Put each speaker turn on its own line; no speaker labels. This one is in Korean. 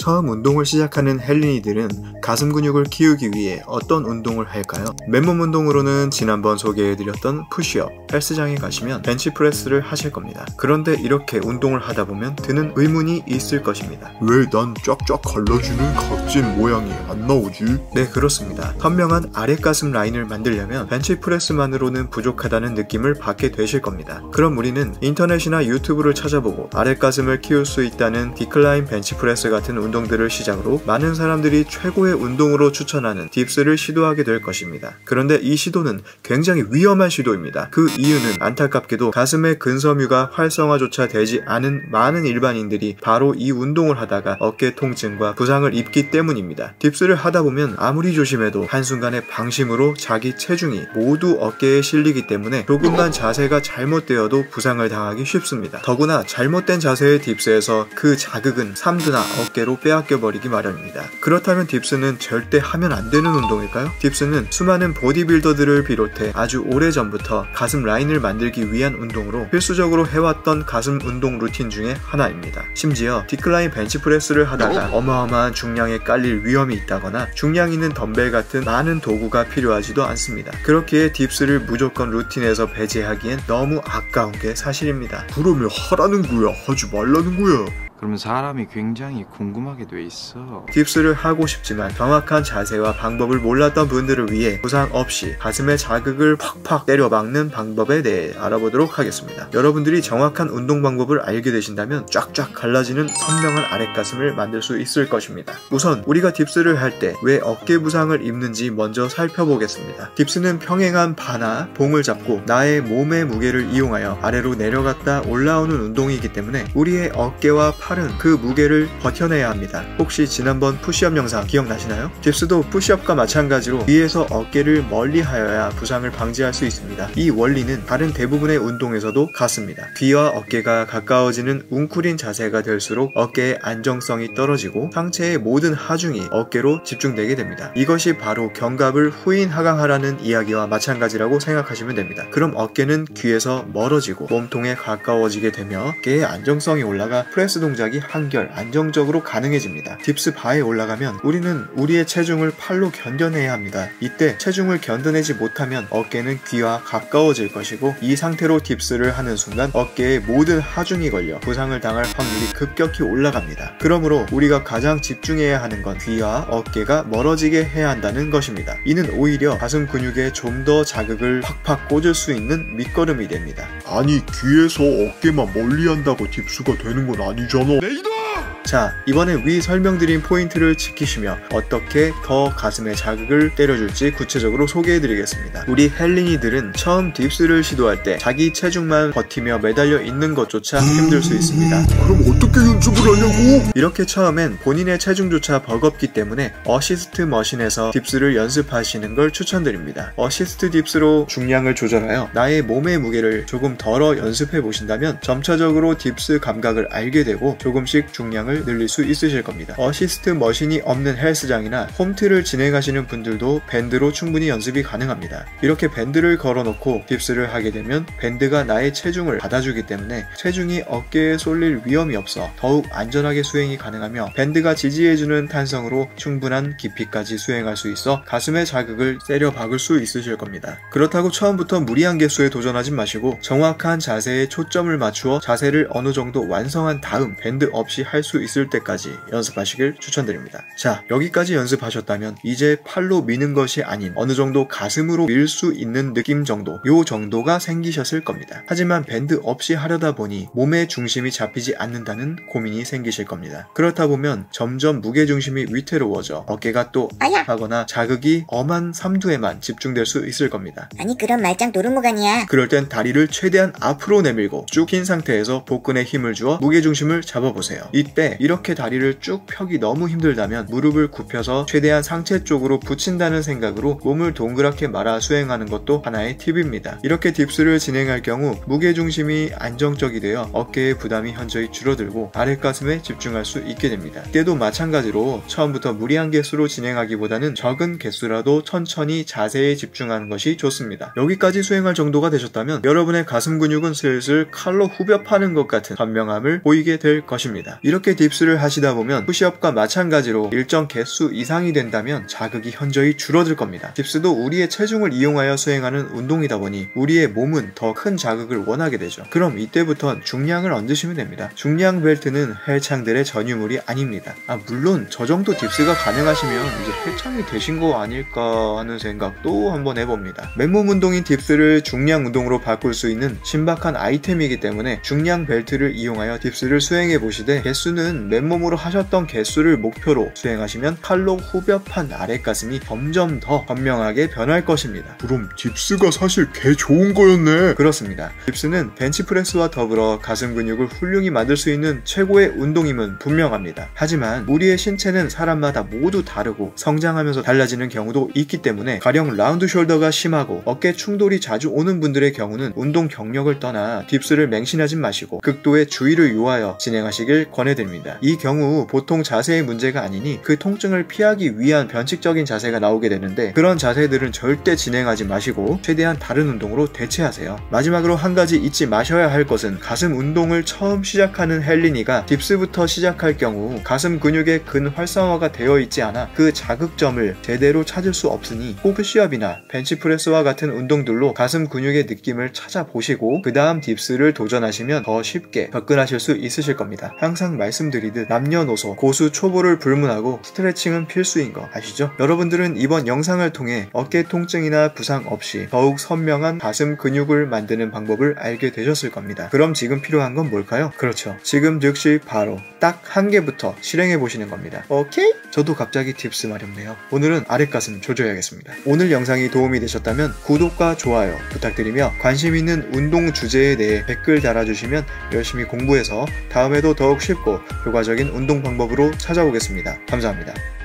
처음 운동을 시작하는 헬린이들은 가슴 근육을 키우기 위해 어떤 운동을 할까요? 맨몸 운동으로는 지난번 소개해드렸던 푸시업, 헬스장에 가시면 벤치프레스를 하실 겁니다. 그런데 이렇게 운동을 하다 보면 드는 의문이 있을 것입니다.
왜 난 쫙쫙 갈라지는 각진 모양이 안 나오지?
네, 그렇습니다. 선명한 아랫가슴 라인을 만들려면 벤치프레스만으로는 부족하다는 느낌을 받게 되실 겁니다. 그럼 우리는 인터넷이나 유튜브를 찾아보고 아랫가슴을 키울 수 있다는 디클라인 벤치프레스 같은 운동들을 시작으로 많은 사람들이 최고의 운동으로 추천하는 딥스를 시도하게 될 것입니다. 그런데 이 시도는 굉장히 위험한 시도입니다. 그 이유는 안타깝게도 가슴의 근섬유가 활성화조차 되지 않은 많은 일반인들이 바로 이 운동을 하다가 어깨 통증과 부상을 입기 때문입니다. 딥스를 하다 보면 아무리 조심해도 한순간의 방심으로 자기 체중이 모두 어깨에 실리기 때문에 조금만 자세가 잘못되어도 부상을 당하기 쉽습니다. 더구나 잘못된 자세의 딥스에서 그 자극은 삼두나 어깨로 빼앗겨 버리기 마련입니다. 그렇다면 딥스는 절대 하면 안 되는 운동일까요? 딥스는 수많은 보디빌더들을 비롯해 아주 오래전부터 가슴 라인을 만들기 위한 운동으로 필수적으로 해왔던 가슴 운동 루틴 중에 하나입니다. 심지어 디클라인 벤치프레스를 하다가 어마어마한 중량에 깔릴 위험이 있다거나 중량 있는 덤벨 같은 많은 도구가 필요하지도 않습니다. 그렇기에 딥스를 무조건 루틴에서 배제하기엔 너무 아까운 게 사실입니다.
그러면 하라는 거야, 하지 말라는 거야?
그러면 사람이 굉장히 궁금하게 돼 있어.
딥스를 하고 싶지만 정확한 자세와 방법을 몰랐던 분들을 위해 부상 없이 가슴에 자극을 팍팍 때려 박는 방법에 대해 알아보도록 하겠습니다. 여러분들이 정확한 운동 방법을 알게 되신다면 쫙쫙 갈라지는 선명한 아랫가슴을 만들 수 있을 것입니다. 우선 우리가 딥스를 할 때 왜 어깨 부상을 입는지 먼저 살펴보겠습니다. 딥스는 평행한 바나 봉을 잡고 나의 몸의 무게를 이용하여 아래로 내려갔다 올라오는 운동이기 때문에 우리의 어깨와 팔은 그 무게를 버텨내야 합니다. 혹시 지난번 푸시업 영상 기억나시나요? 딥스도 푸시업과 마찬가지로 위에서 어깨를 멀리 하여야 부상을 방지할 수 있습니다. 이 원리는 다른 대부분의 운동에서도 같습니다. 귀와 어깨가 가까워지는 웅크린 자세가 될수록 어깨의 안정성이 떨어지고 상체의 모든 하중이 어깨로 집중되게 됩니다. 이것이 바로 견갑을 후인 하강하라는 이야기와 마찬가지라고 생각하시면 됩니다. 그럼 어깨는 귀에서 멀어지고 몸통에 가까워지게 되며 어깨의 안정성이 올라가 프레스 동작이 한결 안정적으로 가능해집니다. 딥스 바에 올라가면 우리는 우리의 체중을 팔로 견뎌내야 합니다. 이때 체중을 견뎌내지 못하면 어깨는 귀와 가까워질 것이고 이 상태로 딥스를 하는 순간 어깨의 모든 하중이 걸려 부상을 당할 확률이 급격히 올라갑니다. 그러므로 우리가 가장 집중해야 하는 건 귀와 어깨가 멀어지게 해야 한다는 것입니다. 이는 오히려 가슴 근육에 좀 더 자극을 팍팍 꽂을 수 있는 밑거름이 됩니다.
아니, 귀에서 어깨만 멀리 한다고 딥스가 되는 건 아니잖아.
자, 이번에 위 설명드린 포인트를 지키시며 어떻게 더 가슴에 자극을 때려줄지 구체적으로 소개해드리겠습니다. 우리 헬린이들은 처음 딥스를 시도할 때 자기 체중만 버티며 매달려 있는 것조차 힘들 수 있습니다.
그럼 어떻게 연습을 하냐고?
이렇게 처음엔 본인의 체중조차 버겁기 때문에 어시스트 머신에서 딥스를 연습하시는 걸 추천드립니다. 어시스트 딥스로 중량을 조절하여 나의 몸의 무게를 조금 덜어 연습해 보신다면 점차적으로 딥스 감각을 알게 되고 조금씩 중량을 늘릴 수 있으실 겁니다. 어시스트 머신이 없는 헬스장이나 홈트를 진행하시는 분들도 밴드로 충분히 연습이 가능합니다. 이렇게 밴드를 걸어놓고 딥스를 하게 되면 밴드가 나의 체중을 받아주기 때문에 체중이 어깨에 쏠릴 위험이 없어 더욱 안전하게 수행이 가능하며 밴드가 지지해주는 탄성으로 충분한 깊이까지 수행할 수 있어 가슴의 자극을 때려 박을 수 있으실 겁니다. 그렇다고 처음부터 무리한 개수에 도전하지 마시고 정확한 자세에 초점을 맞추어 자세를 어느 정도 완성한 다음 밴드 없이 할 수 있을 때까지 연습하시길 추천드립니다. 자, 여기까지 연습하셨다면 이제 팔로 미는 것이 아닌 어느 정도 가슴으로 밀 수 있는 느낌 정도, 요 정도가 생기셨을 겁니다. 하지만 밴드 없이 하려다 보니 몸의 중심이 잡히지 않는다는 고민이 생기실 겁니다. 그렇다 보면 점점 무게중심이 위태로워져 어깨가 또 하거나 자극이 엄한 삼두에만 집중될 수 있을 겁니다.
아니 그럼 말짱 도루묵아니야.
그럴 땐 다리를 최대한 앞으로 내밀고 쭉 핀 상태에서 복근에 힘을 주어 무게중심을 잡아보세요. 이때 이렇게 다리를 쭉 펴기 너무 힘들다면 무릎을 굽혀서 최대한 상체 쪽으로 붙인다는 생각으로 몸을 동그랗게 말아 수행하는 것도 하나의 팁입니다. 이렇게 딥스를 진행할 경우 무게중심이 안정적이 되어 어깨의 부담이 현저히 줄어들고 아랫가슴에 집중할 수 있게 됩니다. 이때도 마찬가지로 처음부터 무리한 개수로 진행하기보다는 적은 개수라도 천천히 자세에 집중하는 것이 좋습니다. 여기까지 수행할 정도가 되셨다면 여러분의 가슴 근육은 슬슬 칼로 후벼 파는 것 같은 선명함을 보이게 될 것입니다. 이렇게 딥스를 하시다 보면 푸시업과 마찬가지로 일정 개수 이상이 된다면 자극이 현저히 줄어들 겁니다. 딥스도 우리의 체중을 이용하여 수행하는 운동이다 보니 우리의 몸은 더 큰 자극을 원하게 되죠. 그럼 이때부턴 중량을 얹으시면 됩니다. 중량 벨트는 헬창들의 전유물이 아닙니다. 물론 저 정도 딥스가 가능하시면 이제 헬창이 되신 거 아닐까 하는 생각도 한번 해봅니다. 맨몸 운동인 딥스를 중량 운동으로 바꿀 수 있는 신박한 아이템이기 때문에 중량 벨트를 이용하여 딥스를 수행해 보시되 개수는 맨몸으로 하셨던 개수를 목표로 수행하시면 칼로 후벼판 아랫가슴이 점점 더 선명하게 변할 것입니다.
그럼 딥스가 사실 개 좋은 거였네.
그렇습니다. 딥스는 벤치프레스와 더불어 가슴 근육을 훌륭히 만들 수 있는 최고의 운동임은 분명합니다. 하지만 우리의 신체는 사람마다 모두 다르고 성장하면서 달라지는 경우도 있기 때문에 가령 라운드 숄더가 심하고 어깨 충돌이 자주 오는 분들의 경우는 운동 경력을 떠나 딥스를 맹신하지 마시고 극도의 주의를 요하여 진행하시길 권해드립니다. 이 경우 보통 자세의 문제가 아니니 그 통증을 피하기 위한 변칙적인 자세가 나오게 되는데 그런 자세들은 절대 진행하지 마시고 최대한 다른 운동으로 대체하세요. 마지막으로 한 가지 잊지 마셔야 할 것은 가슴 운동을 처음 시작하는 헬린이가 딥스부터 시작할 경우 가슴 근육의 근활성화가 되어 있지 않아 그 자극점을 제대로 찾을 수 없으니 푸시업이나 벤치프레스와 같은 운동들로 가슴 근육의 느낌을 찾아보시고 그 다음 딥스를 도전하시면 더 쉽게 접근하실 수 있으실 겁니다. 항상 말씀드리듯 남녀노소, 고수, 초보를 불문하고 스트레칭은 필수인 거 아시죠? 여러분들은 이번 영상을 통해 어깨 통증이나 부상 없이 더욱 선명한 가슴 근육을 만드는 방법을 알게 되셨을 겁니다. 그럼 지금 필요한 건 뭘까요? 그렇죠. 지금 즉시 바로 딱 한 개부터 실행해 보시는 겁니다. 오케이? 저도 갑자기 딥스 마렵네요. 오늘은 아랫가슴 조져야겠습니다. 오늘 영상이 도움이 되셨다면 구독과 좋아요 부탁드리며 관심 있는 운동 주제에 대해 댓글 달아주시면 열심히 공부해서 다음에도 더욱 쉽고 효과적인 운동 방법으로 찾아오겠습니다. 감사합니다.